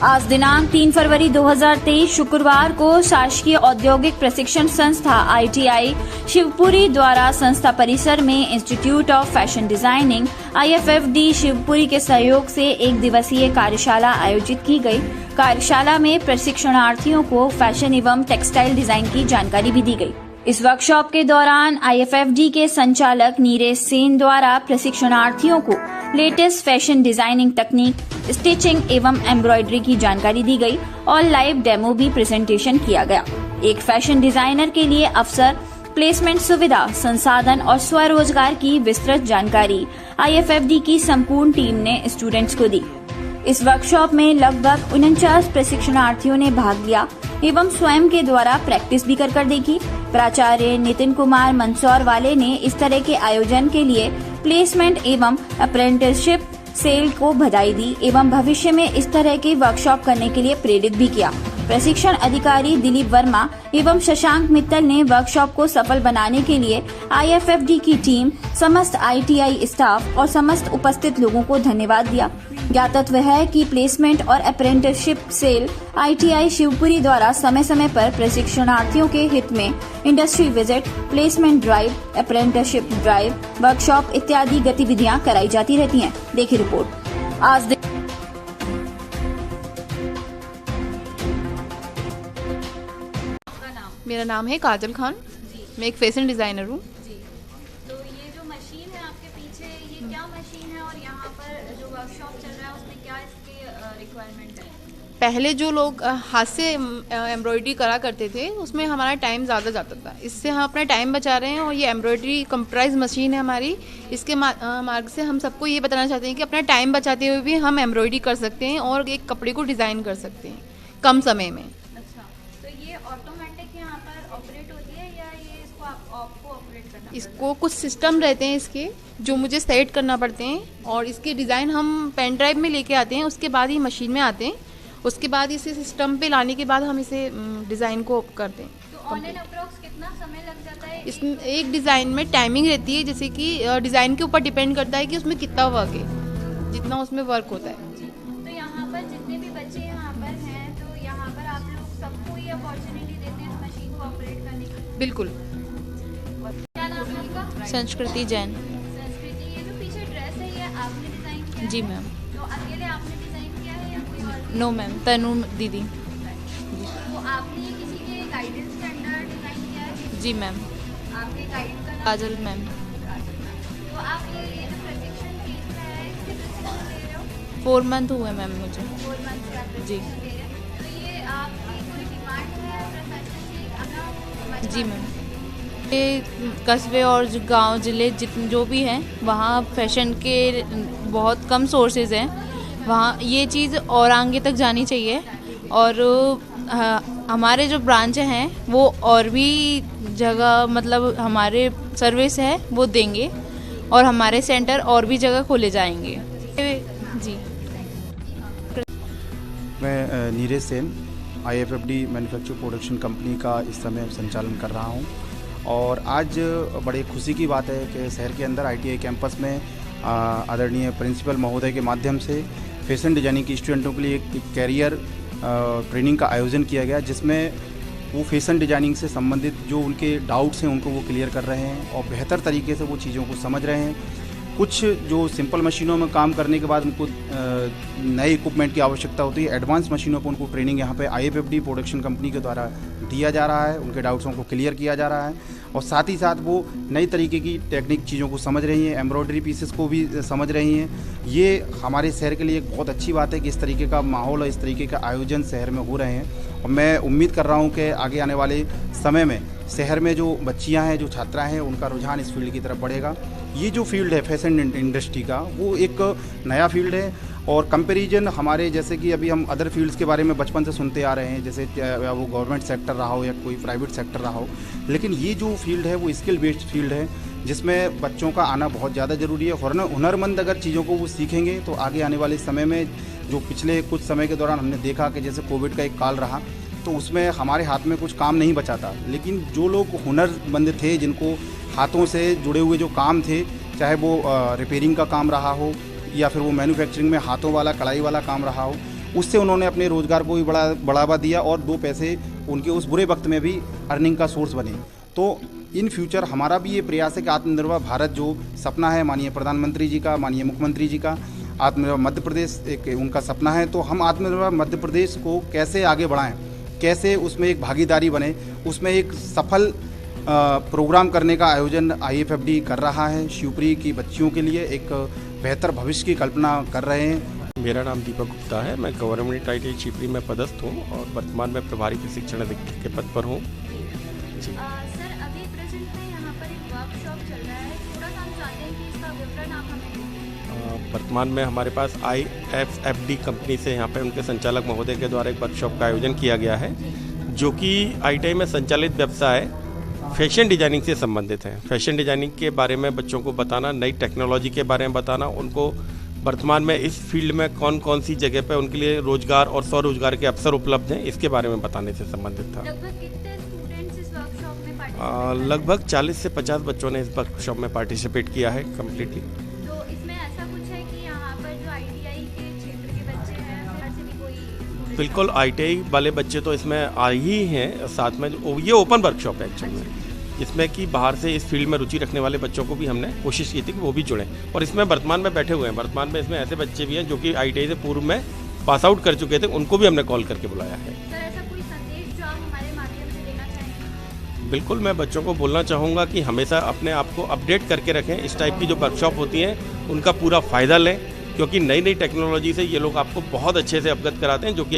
आज दिनांक 3 फरवरी 2023 शुक्रवार को शासकीय औद्योगिक प्रशिक्षण संस्था ITI शिवपुरी द्वारा संस्था परिसर में institute of fashion designing IFFD Shivpuri के सहयोग से एक दिवसीय कार्यशाला आयोजित की गई। कार्यशाला में प्रशिक्षणार्थियों को फैशन एवं टेक्सटाइल डिजाइन की जानकारी भी दी गई। इस वर्कशॉप के दौरान IFFD के संचालक नीरज सेन द्वारा प्रशिक्षणार्थियों को लेटेस्ट फैशन डिजाइनिंग तकनीक, स्टिचिंग एवं एम्ब्रॉयडरी की जानकारी दी गई और लाइव डेमो भी प्रेजेंटेशन किया गया। एक फैशन डिजाइनर के लिए अवसर, प्लेसमेंट सुविधा, संसाधन और स्वरोजगार की विस्तृत जानकारी IFFD की संपूर्ण टीम ने स्टूडेंट्स को दी। इस वर्कशॉप में लगभग 49 प्रशिक्षणार्थियों ने भाग लिया एवं स्वयं के द्वारा प्रैक्टिस भी कर देखी। प्राचार्य नितिन कुमार मंदसौर वाले ने इस तरह के आयोजन के लिए प्लेसमेंट एवं अप्रेंटिसशिप सेल को बधाई दी एवं भविष्य में इस तरह की वर्कशॉप करने के लिए प्रेरित भी किया। प्रशिक्षण अधिकारी दिलीप वर्मा एवं शशांक मित्तल ने वर्कशॉप को सफल बनाने के लिए IFFD की टीम, समस्त ITI स्टाफ और समस्त उपस्थित लोगों को धन्यवाद दिया। ज्ञातव्य है कि प्लेसमेंट और अप्रेंटिसशिप सेल ITI शिवपुरी द्वारा समय समय पर प्रशिक्षणार्थियों के हित में industry visit, placement drive, apprenticeship drive, workshop इत्यादि गतिविधियां कराई जाती रहती हैं। देखिए रिपोर्ट। आज मेरा नाम है काजल खान। मैं एक फैशन डिज़ाइनर हूँ। तो ये जो मशीन है आपके पीछे, ये क्या मशीन है और यहाँ पर जो वर्कशॉप चल रहा है उसमें क्या इसके रिक्वायरमेंट है? पहले जो लोग हाथ से एम्ब्रॉयडरी करा करते थे उसमें हमारा टाइम ज़्यादा जाता था। इससे हम अपना टाइम बचा रहे हैं और ये एम्ब्रॉयडरी कंप्यूटराइज मशीन है हमारी। इसके मार्ग से हम सबको ये बताना चाहते हैं कि अपना टाइम बचाते हुए भी हम एम्ब्रॉयडरी कर सकते हैं और एक कपड़े को डिज़ाइन कर सकते हैं कम समय में। अच्छा, तो ये ऑटोमेटिक यहाँ पर ऑपरेट होती है या ये इसको आपको ऑपरेट करना? इसको कुछ सिस्टम रहते हैं इसके जो मुझे सेट करना पड़ते हैं और इसके डिज़ाइन हम पेन ड्राइव में लेके आते हैं। उसके बाद ही मशीन में आते हैं। उसके बाद इसे सिस्टम पे लाने के बाद हम इसे डिज़ाइन को करते हैं। तो ऑन एंड अप्रोक्स कितना समय लग जाता है? इसमें एक डिज़ाइन में टाइमिंग रहती है, जैसे कि डिज़ाइन के ऊपर डिपेंड करता है कि उसमें कितना वर्क है, जितना उसमें वर्क होता है। तो यहाँ पर जितने भी बच्चे यहाँ पर हैं, तो यहाँ पर आप लोग सबको ये अपॉर्चुनिटी देते हैं इस मशीन को ऑपरेट करने की? बिल्कुल। क्या नाम है आपका? संस्कृति जैन। संस्कृति, ये जो पीछे ड्रेस है ये आपने डिजाइन किया है? जी मैम। तो अकेले आपने डिजाइन किया है या कोई और? नो मैम, तनु दीदी। तो आपने ये किसी के गाइडेंस के अंडर डिजाइन किया है? जी मैम। आपके गाइड का नाम? काजल मैम। तो आप ये जो प्रशिक्षण फीस है इसके प्रशिक्षण दे रहे हो? 4 मंथ हुए मैम मुझे। 4 मंथ का जी। प्रशिक्षण दे रहे हैं। तो ये आपकी कोई डिमांड है प्रोफेशन की अपना? जी मैम। ये कस्बे और गांव जिले जो भी हैं वहाँ फैशन के बहुत कम सोर्सेज हैं। वहाँ ये चीज़ और आगे तक जानी चाहिए और हमारे जो ब्रांच हैं वो और भी जगह मतलब हमारे सर्विस है वो देंगे और हमारे सेंटर और भी जगह खोले जाएंगे। जी। मैं Neeraj Sen IFFD manufacture production company का इस समय संचालन कर रहा हूं और आज बड़ी खुशी की बात है कि शहर के अंदर ITI कैंपस में आदरणीय प्रिंसिपल महोदय के माध्यम से फैशन डिजाइनिंग के स्टूडेंटों के लिए एक कैरियर ट्रेनिंग का आयोजन किया गया, जिसमें वो फैशन डिजाइनिंग से संबंधित जो उनके डाउट्स हैं उनको वो क्लियर कर रहे हैं और बेहतर तरीके से वो चीज़ों को समझ रहे हैं। कुछ जो सिंपल मशीनों में काम करने के बाद उनको नए इक्विपमेंट की आवश्यकता होती है, एडवांस मशीनों पर उनको ट्रेनिंग यहाँ पे IFFD प्रोडक्शन कंपनी के द्वारा दिया जा रहा है। उनके डाउट्सों को क्लियर किया जा रहा है और साथ ही साथ वो नई तरीके की टेक्निक चीज़ों को समझ रही हैं, एम्ब्रॉयडरी पीसेस को भी समझ रही हैं। ये हमारे शहर के लिए एक बहुत अच्छी बात है कि इस तरीके का माहौल और इस तरीके का आयोजन शहर में हो रहे हैं और मैं उम्मीद कर रहा हूँ कि आगे आने वाले समय में शहर में जो बच्चियाँ हैं, जो छात्राएँ हैं, उनका रुझान इस फील्ड की तरफ बढ़ेगा। ये जो फील्ड है फैशन इंडस्ट्री का, वो एक नया फील्ड है और कंपैरिजन हमारे जैसे कि अभी हम अदर फील्ड्स के बारे में बचपन से सुनते आ रहे हैं, जैसे वो गवर्नमेंट सेक्टर रहा हो या कोई प्राइवेट सेक्टर रहा हो, लेकिन ये जो फील्ड है वो स्किल बेस्ड फील्ड है जिसमें बच्चों का आना बहुत ज़्यादा ज़रूरी है। हुनरमंद अगर चीज़ों को वो सीखेंगे तो आगे आने वाले समय में, जो पिछले कुछ समय के दौरान हमने देखा कि जैसे कोविड का एक काल रहा तो उसमें हमारे हाथ में कुछ काम नहीं बचा था, लेकिन जो लोग हुनरमंद थे, जिनको हाथों से जुड़े हुए जो काम थे, चाहे वो रिपेयरिंग का काम रहा हो या फिर वो मैन्युफैक्चरिंग में हाथों वाला कढ़ाई वाला काम रहा हो, उससे उन्होंने अपने रोज़गार को भी बढ़ावा दिया और 2 पैसे उनके उस बुरे वक्त में भी अर्निंग का सोर्स बने। तो इन फ्यूचर हमारा भी ये प्रयास है कि आत्मनिर्भर भारत जो सपना है माननीय प्रधानमंत्री जी का, माननीय मुख्यमंत्री जी का, आत्मनिर्भर मध्य प्रदेश एक उनका सपना है, तो हम आत्मनिर्भर मध्य प्रदेश को कैसे आगे बढ़ाएं, कैसे उसमें एक भागीदारी बने, उसमें एक सफल प्रोग्राम करने का आयोजन IFFD कर रहा है। शिवपुरी की बच्चियों के लिए एक बेहतर भविष्य की कल्पना कर रहे हैं। मेरा नाम दीपक गुप्ता है। मैं गवर्नमेंट ITI शिवपुरी में पदस्थ हूँ और वर्तमान में प्रभारी प्रशिक्षण अधिकारी के पद पर हूँ। जी सर, अभी प्रेजेंट में यहाँ पर एक वर्कशॉप चल रहा है, थोड़ा सा हम चाहते हैं कि इसका विवरण आप हमें दें। वर्तमान में हमारे पास IFFD कंपनी से यहाँ पे उनके संचालक महोदय के द्वारा एक वर्कशॉप का आयोजन किया गया है, जो कि ITI में संचालित व्यवसाय फैशन डिजाइनिंग से संबंधित है। फैशन डिजाइनिंग के बारे में बच्चों को बताना, नई टेक्नोलॉजी के बारे में बताना, उनको वर्तमान में इस फील्ड में कौन कौन सी जगह पे उनके लिए रोजगार और स्वरोजगार के अवसर उपलब्ध हैं, इसके बारे में बताने से संबंधित था। लगभग कितने स्टूडेंट्स इस वर्कशॉप में पार्टिसिपेट? लगभग 40 से 50 बच्चों ने इस वर्कशॉप में पार्टिसिपेट किया है कम्प्लीटली। तो इसमें ऐसा कुछ है कि यहाँ पर जो ITI के क्षेत्र के बच्चे हैं, बाहर से भी कोई? बिल्कुल, ITI वाले बच्चे तो इसमें आ ही हैं, साथ में ये ओपन वर्कशॉप है एक्चुअल में, जिसमें कि बाहर से इस फील्ड में रुचि रखने वाले बच्चों को भी हमने कोशिश की थी कि वो भी जुड़ें, और इसमें वर्तमान में बैठे हुए हैं। वर्तमान में इसमें ऐसे बच्चे भी हैं जो कि ITI से पूर्व में पास आउट कर चुके थे, उनको भी हमने कॉल करके बुलाया है। सर, ऐसा कोई संदेश जो आप हमारे माध्यम से देना चाहेंगे? बिल्कुल, मैं बच्चों को बोलना चाहूँगा कि हमेशा अपने आप को अपडेट करके रखें। इस टाइप की जो वर्कशॉप होती हैं उनका पूरा फ़ायदा लें, क्योंकि नई नई टेक्नोलॉजी से ये लोग आपको बहुत अच्छे से अवगत कराते हैं, जो कि